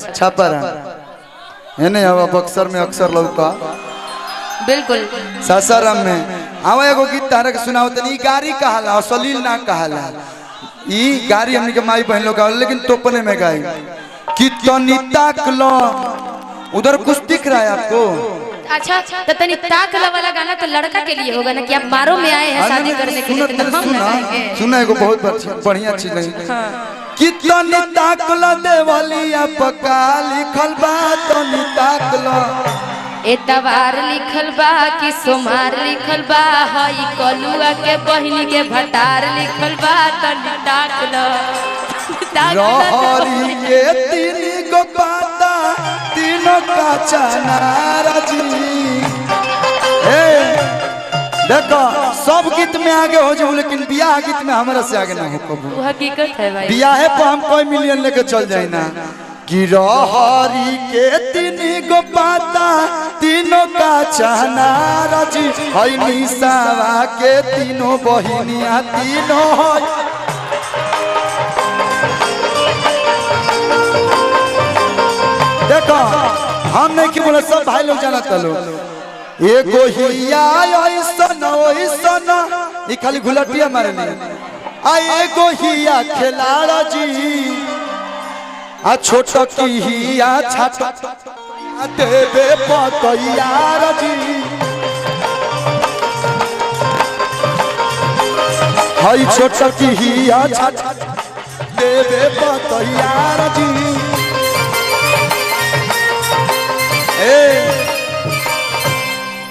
छापर है नहीं हवा बक्सर में अक्सर लौका बिल्कुल सासाराम में आवा एगो गीत तारा के सुनाओ तनी गारी कहला असलील ना कहला ई गारी हमनी के माई बहन लोग गावल लेकिन तोपने में गाई कितनी ताक लो उधर कुछ दिख रहा है आपको। अच्छा तो तनी ताकला वाला गाना तो लड़का के लिए होगा ना कि आप मारो में आए हैं शादी करने के लिए तो हम ना गाएंगे। सुना एगो बहुत बढ़िया चीज है कितनी ताकला देवलिया पका लिखल बा तनी ताकला एतवार लिखल बा कि सोमार लिखल बा हई कलुआ के बहिनी के भटार लिखल बा तनी ताकला रहरी के तीन गो पाता तीनों का चनारा जी। देखो सब गीत में आगे हो जाऊं लेकिन बियाह गीत में हमारा से आगे ना हो कबू। हकीकत है भाई बियाह पे हम कोई मिलियन लेके चल जाए ना कि रहरी के तीन गो पाता तीनों का चनारा जी हई निसावा के तीनों बहिनिया तीनों है देखो हम नहीं कि बोले सब भाई लोग जाना चलो एगो हिया ऐसन ऐसन ये खाली घुलटिया मारे नहीं आ एगो हिया खिलाड़ा जी आ छोट की हिया छाट देवे पतैयार जी हई छोट की हिया छाट देवे पतैयार जी।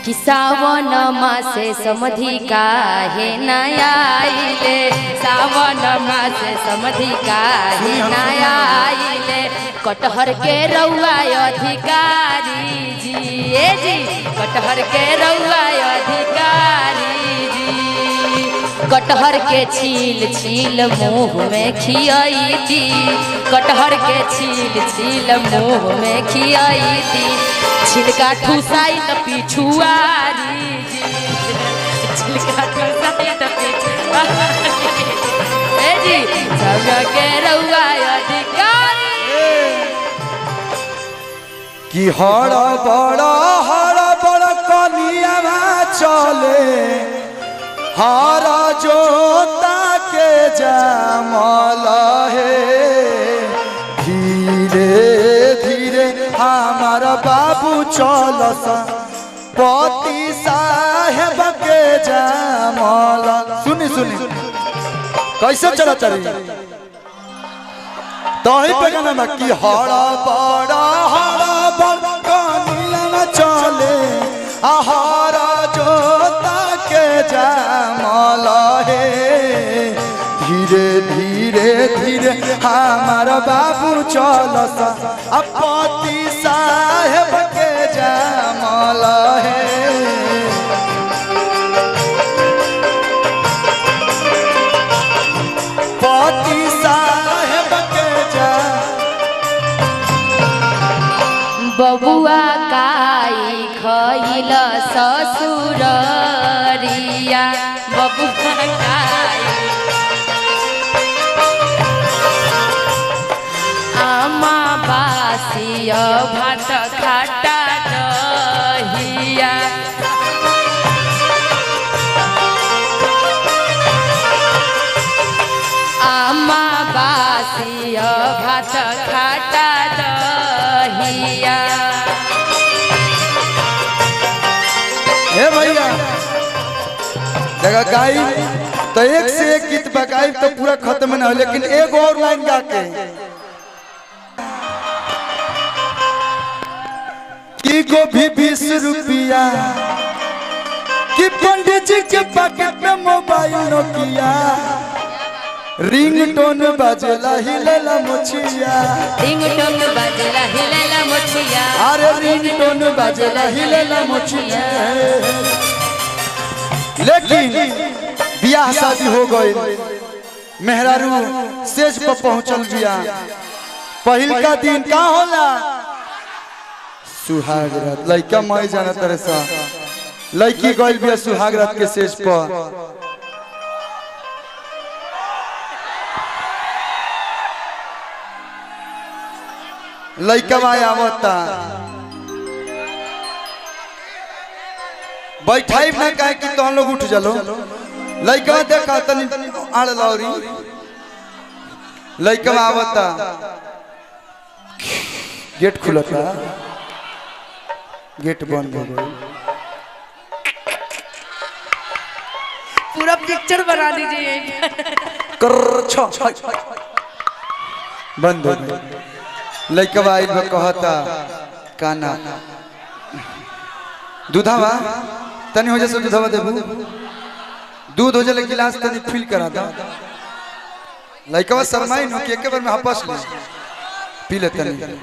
कि सावन मासे समधि काहे नया आइले सावन मासे समधि काहे नया आइले कटहर के रउआ अधिकारी जी कटहर के रउआ अधिकारी जी कटहर के छील छील मुँह में खियाई दी कटहर के छील छील मुँह में खियाई दी छिलका ठुसाई त पिछुआरी जी छिलका ठुसाई त पिछुआरी ए जी सब के रउआ अधिकारी कि हड़ बड़ कनिया चले हर जोता के जामल है धीरे धीरे हमार बाबू चलस पति साहेब के जामल सुनी सुनी कैसे चला चली तो ही पे गाना कि हड़ बड़ कनिया चले हर जोता के जामल है धीरे धीरे धीरे हमार बाबू चलस पति साहेब के जामल है पति साहेब के बबुआ काई खइल ससुरिया बबुआ काई आमा बासिया भात खाटा दहिया आमा बासिया भात खाटा दहिया। हे भैया देखा गाई तो एक से एक गीत बगाई तो पूरा खत्म ना हो लेकिन एक और लाइन गा के कि गोभी 20 रुपया कि पंडित जी के पॉकेट में मोबाइल नोकिया रिंगटोन बजेला हिलेला मोछिया रिंगटोन बजेला हिलेला मोछिया अरे रिंगटोन बजेला हिलेला मोछिया लेकिन बियाह शादी हो गई मेहरारू सेज पर पहुंचल बिया पहिल का दिन का होला सुहाग रात लड़का मई जाना तरह सा लड़की गइल बिया सुहाग रात के सेज पर लइकवा आवता बैठाई ना कहे कि तो लोग उठ चलो लइकवा देखा तनी आड़ लौरी लइकवा आवता गेट खुलता गेट बंद हो गई पूरा पिक्चर बना दीजिए कर बंद हो गई लइकवा आई कहता काना दूधावा तनी हो जैसे दूधावा देबू दूध हो जाए गिलास तनी फिल करा दा लइकवा शर्माई नो कि एक बार में हपस ले पी ले तनी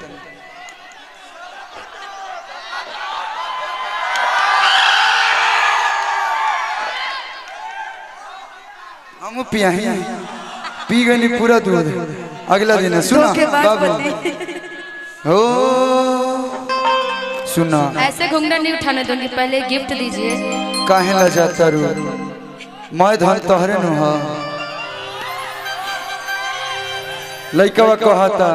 हम पिया ही पी गई पूरा दूध अगला दिन है सुना बाबू हो सुना ऐसे घूंघट नहीं उठाने दूंगी पहले गिफ्ट दीजिए काहे ला जाता रू मैं धन तोहरे नु हा लइकवा कहता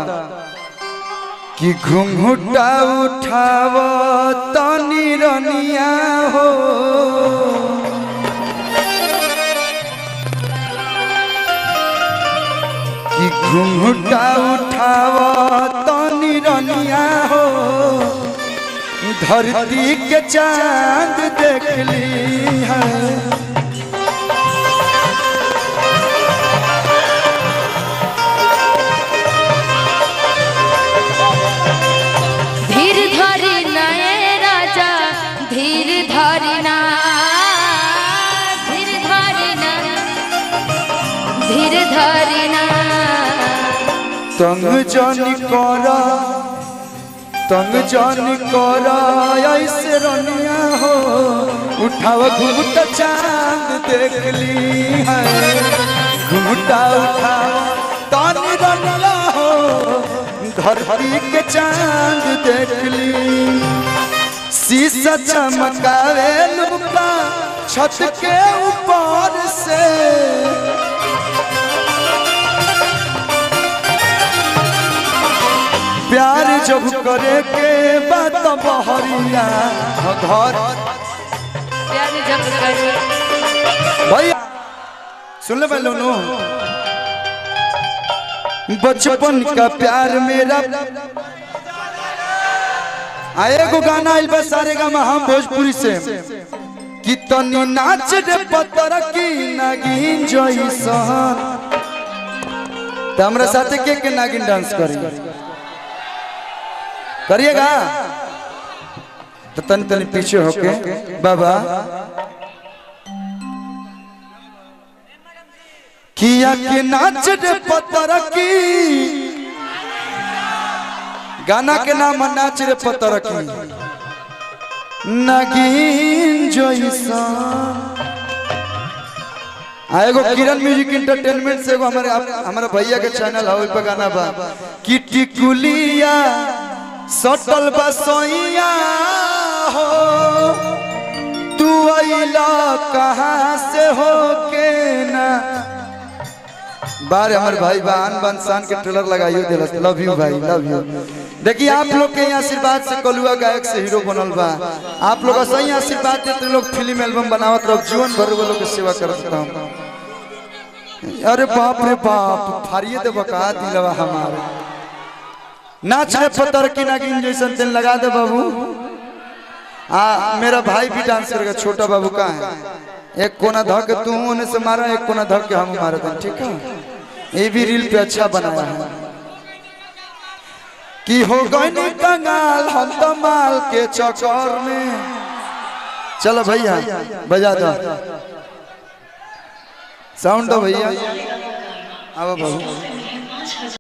कि घुंघुटा उठाव तनी रनिया हो कि घुंघुटा उठाव तनी रनिया हो धरती के चांद देख ली है धीर धरी नए राजा धीर धरी ना धीर धरी ना धीर धरी ना तंग जानी करा तंग जानी करा ऐसे रनिया हो उठाव घुंघटा चांद देख ली है घुंघटा उठाव तानी रनिया हो धरती के चांद देख ली शीशा चमकावे लुका छत के ऊपर से प्यार जब करे के बात बहरिया घर प्यार जब करे भैया सुन ले पहले नो बचपन का प्यार मेरा आए को गाना आइल बस सारे का हम भोजपुरी से कितनी नाच रे पतर की नागिन जैसन तो हमरा साथे के नागिन डांस करिएगा तो तनी तनी पीछे होके बाबा किया के नाच रे पतर की गाना के नाम नाच रे पतर की नागिन जैसा आएगो किरण म्यूजिक इंटरटेनमेंट से हमारे भैया के चैनल है पे गाना बा कि टिकुलिया सटल बसैया हो तू अइला कहाँ से हो के ना बार हमारे भाई बान बनसान के ट्रेलर लगाइयो दिलस लव यू भाई लव यू देखिए आप लोग के आशीर्वाद से कलुआ गायक से हीरो बनल बा आप लोग सही आशीर्वाद देते लोग फिल्म एल्बम बनावत रहो जीवन भर वो लोग की सेवा करता हूँ अरे बाप रे बाप फारिए दे बका दिलवा हमारे नाच रे पतर की नागिन जैसन तेल लगा दे बाबू मेरा भाई भी डांस करेगा छोटा बाबू का है एक कोना धक तू उन्हें से मारा एक कोना धक के हम मारा था ठीक है ये भी रील पे अच्छा बनाया है कि हो गई कंगाल हम तो माल के चक्कर में चलो भैया बजा दो साउंड दो भैया अब बाबू